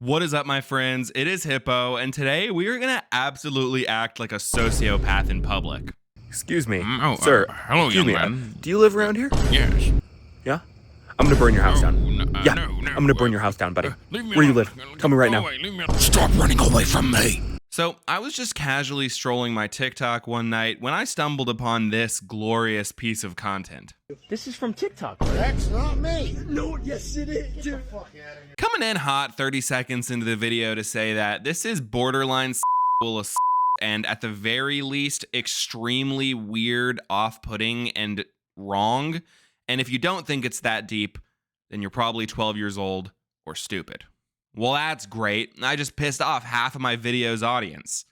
What is up, my friends? It is Hippo, and today we are gonna absolutely act like a sociopath in public. Excuse me, Oh, sir. hello, Excuse young me. man. Do you live around here? Yes. Yeah. I'm gonna burn your house down. No, Yeah. no, I'm gonna burn your house down, buddy. Leave me Where do you alone. live? Tell me right Go now. away, leave me alone. Stop running away from me. So, I was just casually strolling my TikTok one night when I stumbled upon this glorious piece of content. This is from TikTok, right? That's not me. No, yes it is. Get the fuck out of here. Coming in hot 30 seconds into the video to say that this is borderline full of and at the very least extremely weird, off-putting, and wrong. And if you don't think it's that deep, then you're probably 12 years old or stupid. Well, that's great. I just pissed off half of my video's audience.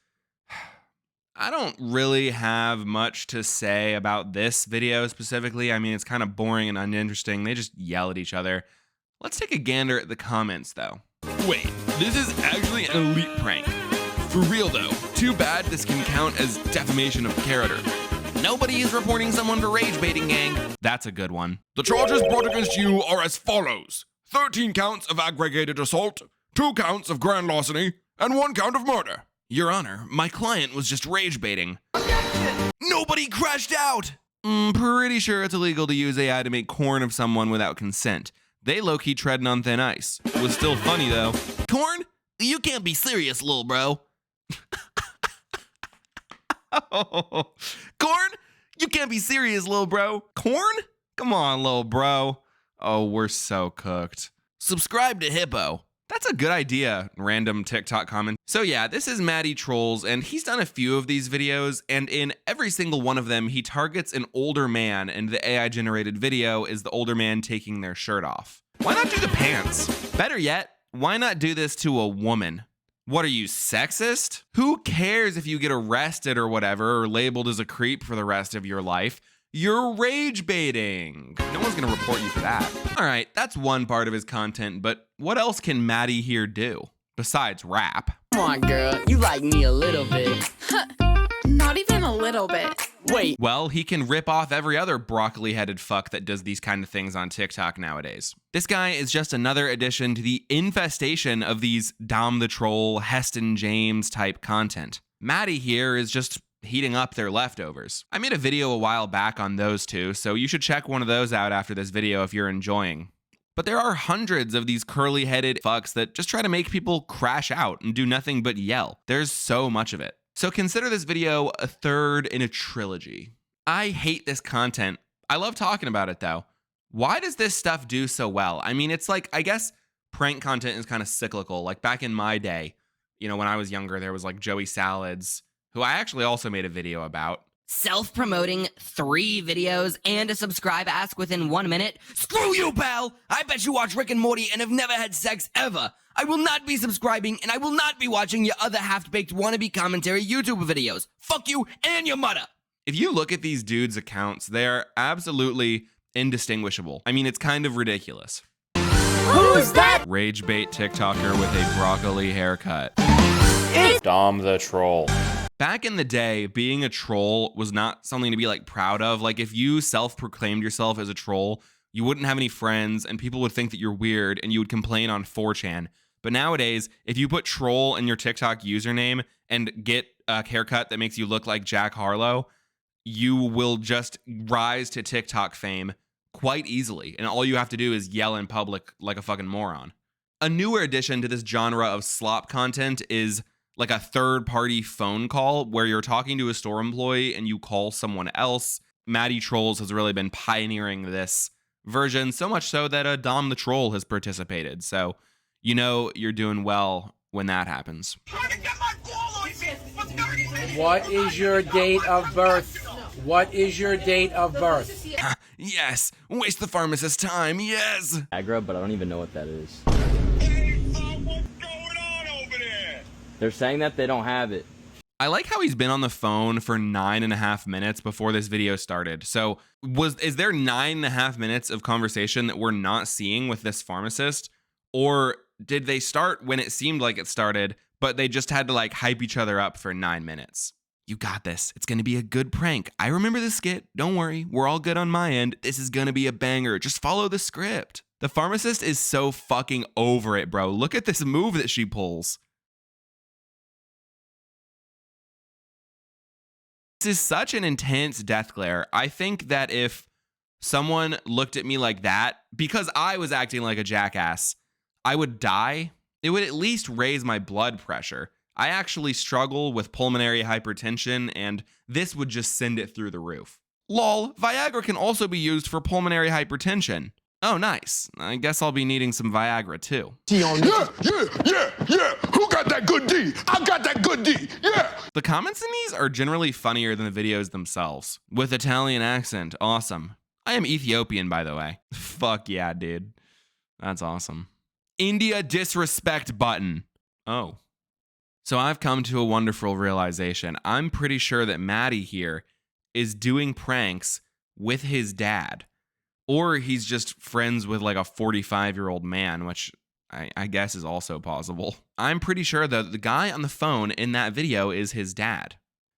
I don't really have much to say about this video specifically. I mean, it's kind of boring and uninteresting. They just yell at each other. Let's take a gander at the comments, though. Wait, this is actually an elite prank. For real, though. Too bad this can count as defamation of character. Nobody is reporting someone for rage baiting, gang. That's a good one. The charges brought against you are as follows: 13 counts of aggravated assault, 2 counts of grand larceny, and 1 count of murder. Your Honor, my client was just rage baiting. Nobody crashed out! Pretty sure it's illegal to use AI to make corn of someone without consent. They low-key treading on thin ice. Was still funny, though. Corn? You can't be serious, lil' bro. Corn? You can't be serious, lil' bro. Corn? Come on, lil' bro. Oh, we're so cooked. Subscribe to Hippo. That's a good idea, random TikTok comment. So yeah, this is Maddie Trolls, and he's done a few of these videos, and in every single one of them, he targets an older man, and the AI-generated video is the older man taking their shirt off. Why not do the pants? Better yet, why not do this to a woman? What are you, sexist? Who cares if you get arrested or whatever, or labeled as a creep for the rest of your life? You're rage baiting. No one's gonna report you for that. All right, that's one part of his content, but what else can Maddie here do besides rap? Come on, girl. You like me a little bit. Not even a little bit. Wait. Well, he can rip off every other broccoli-headed fuck that does these kind of things on TikTok nowadays. This guy is just another addition to the infestation of these Dom the Troll, Heston James type content. Maddie here is just heating up their leftovers. I made a video a while back on those two, so you should check one of those out after this video if you're enjoying. But there are hundreds of these curly-headed fucks that just try to make people crash out and do nothing but yell. There's so much of it. So consider this video a third in a trilogy. I hate this content. I love talking about it though. Why does this stuff do so well? I mean, it's like, I guess prank content is kind of cyclical. Like back in my day, you know, when I was younger, there was like Joey Salads, who I actually also made a video about. Self-promoting 3 videos and a subscribe ask within 1 minute? Screw you, pal! I bet you watch Rick and Morty and have never had sex ever. I will not be subscribing and I will not be watching your other half-baked wannabe commentary YouTube videos. Fuck you and your mother! If you look at these dudes' accounts, they're absolutely indistinguishable. I mean, it's kind of ridiculous. Who's that? Rage bait TikToker with a broccoli haircut. Dom the Troll. Back in the day, being a troll was not something to be like proud of. Like if you self-proclaimed yourself as a troll, you wouldn't have any friends and people would think that you're weird and you would complain on 4chan. But nowadays, if you put troll in your TikTok username and get a haircut that makes you look like Jack Harlow, you will just rise to TikTok fame quite easily. And all you have to do is yell in public like a fucking moron. A newer addition to this genre of slop content is like a third-party phone call where you're talking to a store employee and you call someone else. Maddie Trolls has really been pioneering this version, so much so that Dom the Troll has participated. So you know you're doing well when that happens. What is your date of birth? What is your date of birth? Yes, waste the pharmacist's time, yes! Aggro, but I don't even know what that is. They're saying that they don't have it. I like how he's been on the phone for 9.5 minutes before this video started. So is there 9.5 minutes of conversation that we're not seeing with this pharmacist? Or did they start when it seemed like it started, but they just had to like hype each other up for 9 minutes? You got this. It's going to be a good prank. I remember the skit. Don't worry. We're all good on my end. This is going to be a banger. Just follow the script. The pharmacist is so fucking over it, bro. Look at this move that she pulls. This is such an intense death glare. I think that if someone looked at me like that, because I was acting like a jackass, I would die. It would at least raise my blood pressure. I actually struggle with pulmonary hypertension, and this would just send it through the roof. Lol, Viagra can also be used for pulmonary hypertension. Oh, nice. I guess I'll be needing some Viagra too. Yeah. Who got that good D? I got that good D. Yeah. The comments in these are generally funnier than the videos themselves. With Italian accent, awesome. I am Ethiopian, by the way. Fuck yeah, dude. That's awesome. India disrespect button. Oh. So I've come to a wonderful realization. I'm pretty sure that Maddie here is doing pranks with his dad. Or he's just friends with like a 45-year-old man, which I guess is also possible. I'm pretty sure that the guy on the phone in that video is his dad.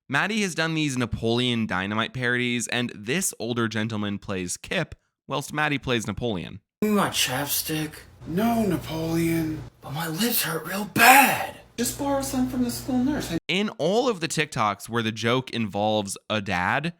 Maddie has done these Napoleon Dynamite parodies, and this older gentleman plays Kip, whilst Maddie plays Napoleon. Give me my chapstick. No, Napoleon. But my lips hurt real bad. Just borrow some from the school nurse. In all of the TikToks where the joke involves a dad,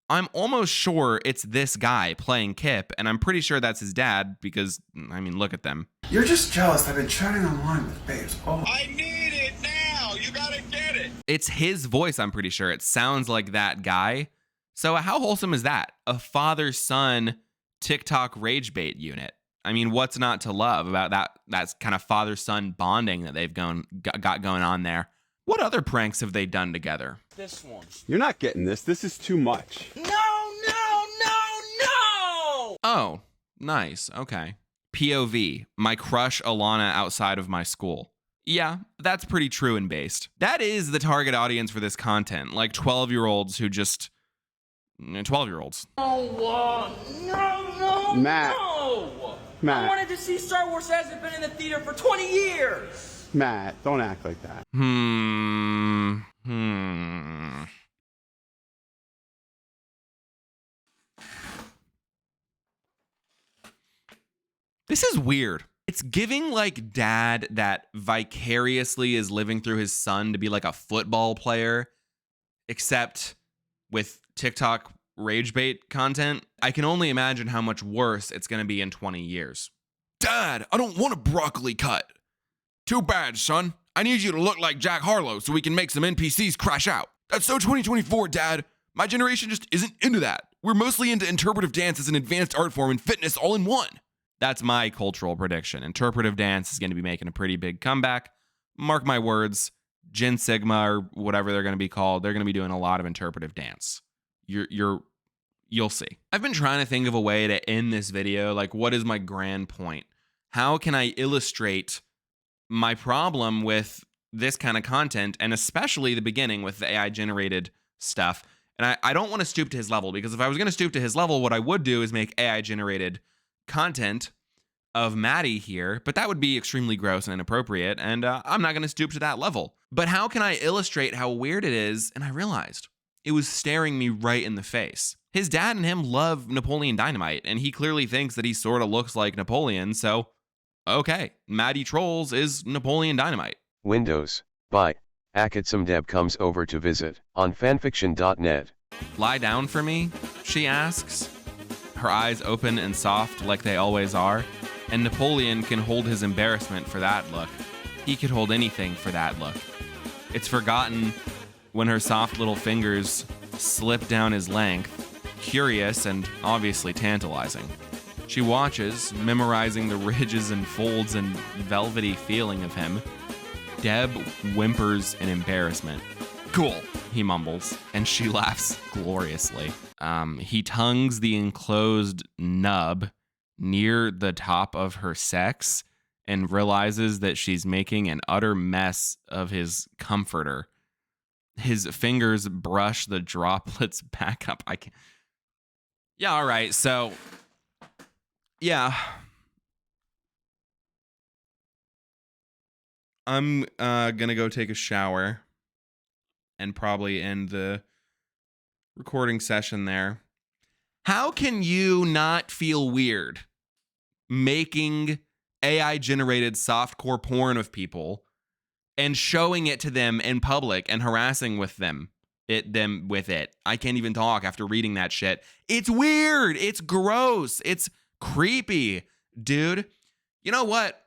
I'm almost sure it's this guy playing Kip, and I'm pretty sure that's his dad because, I mean, look at them. You're just jealous. I've been chatting online with babes. Oh. I need it now. You gotta get it. It's his voice, I'm pretty sure. It sounds like that guy. So how wholesome is that? A father-son TikTok rage bait unit. I mean, what's not to love about that? That's kind of father-son bonding that they've got going on there. What other pranks have they done together? This one. You're not getting this. This is too much. No! Oh, nice. Okay. POV, my crush Alana outside of my school. Yeah, that's pretty true and based. That is the target audience for this content, like 12-year-olds who just... 12-year-olds. No! Matt. No! Matt. I wanted to see Star Wars. It hasn't been in the theater for 20 years. Matt, don't act like that. This is weird. It's giving like dad that vicariously is living through his son to be like a football player, except with TikTok rage bait content. I can only imagine how much worse it's going to be in 20 years. Dad, I don't want a broccoli cut. Too bad, son. I need you to look like Jack Harlow so we can make some NPCs crash out. That's so 2024, Dad. My generation just isn't into that. We're mostly into interpretive dance as an advanced art form and fitness all in one. That's my cultural prediction. Interpretive dance is going to be making a pretty big comeback. Mark my words, Gen Sigma or whatever they're going to be called, they're going to be doing a lot of interpretive dance. You'll see. I've been trying to think of a way to end this video. Like, what is my grand point? How can I illustrate my problem with this kind of content, and especially the beginning with the AI generated stuff? And I don't want to stoop to his level, because if I was going to stoop to his level, what I would do is make AI generated content of Maddie here, but that would be extremely gross and inappropriate, and I'm not going to stoop to that level. But how can I illustrate how weird it is? And I realized it was staring me right in the face. His dad and him love Napoleon Dynamite, and he clearly thinks that he sort of looks like Napoleon, so okay, Maddie Trolls is Napoleon Dynamite. Windows, by Akitsumdeb comes over to visit on fanfiction.net. Lie down for me, she asks. Her eyes open and soft like they always are, and Napoleon can hold his embarrassment for that look. He could hold anything for that look. It's forgotten when her soft little fingers slip down his length, curious and obviously tantalizing. She watches, memorizing the ridges and folds and velvety feeling of him. Deb whimpers in embarrassment. Cool, he mumbles, and she laughs gloriously. He tongues the enclosed nub near the top of her sex and realizes that she's making an utter mess of his comforter. His fingers brush the droplets back up. I can't. Yeah, all right, so yeah. I'm gonna go take a shower and probably end the recording session there. How can you not feel weird making AI generated softcore porn of people and showing it to them in public and harassing them with it. I can't even talk after reading that shit. It's weird. It's gross. It's creepy, dude. You know what?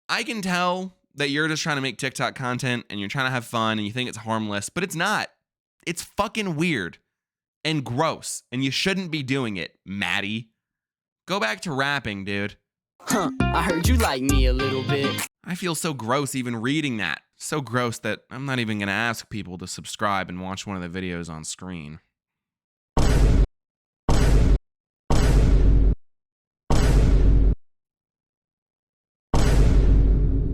I can tell that you're just trying to make TikTok content and you're trying to have fun and you think it's harmless, but it's not. It's fucking weird and gross, and you shouldn't be doing it, Maddie. Go back to rapping, dude. Huh, I heard you like me a little bit. I feel so gross even reading that. So gross that I'm not even going to ask people to subscribe and watch one of the videos on screen.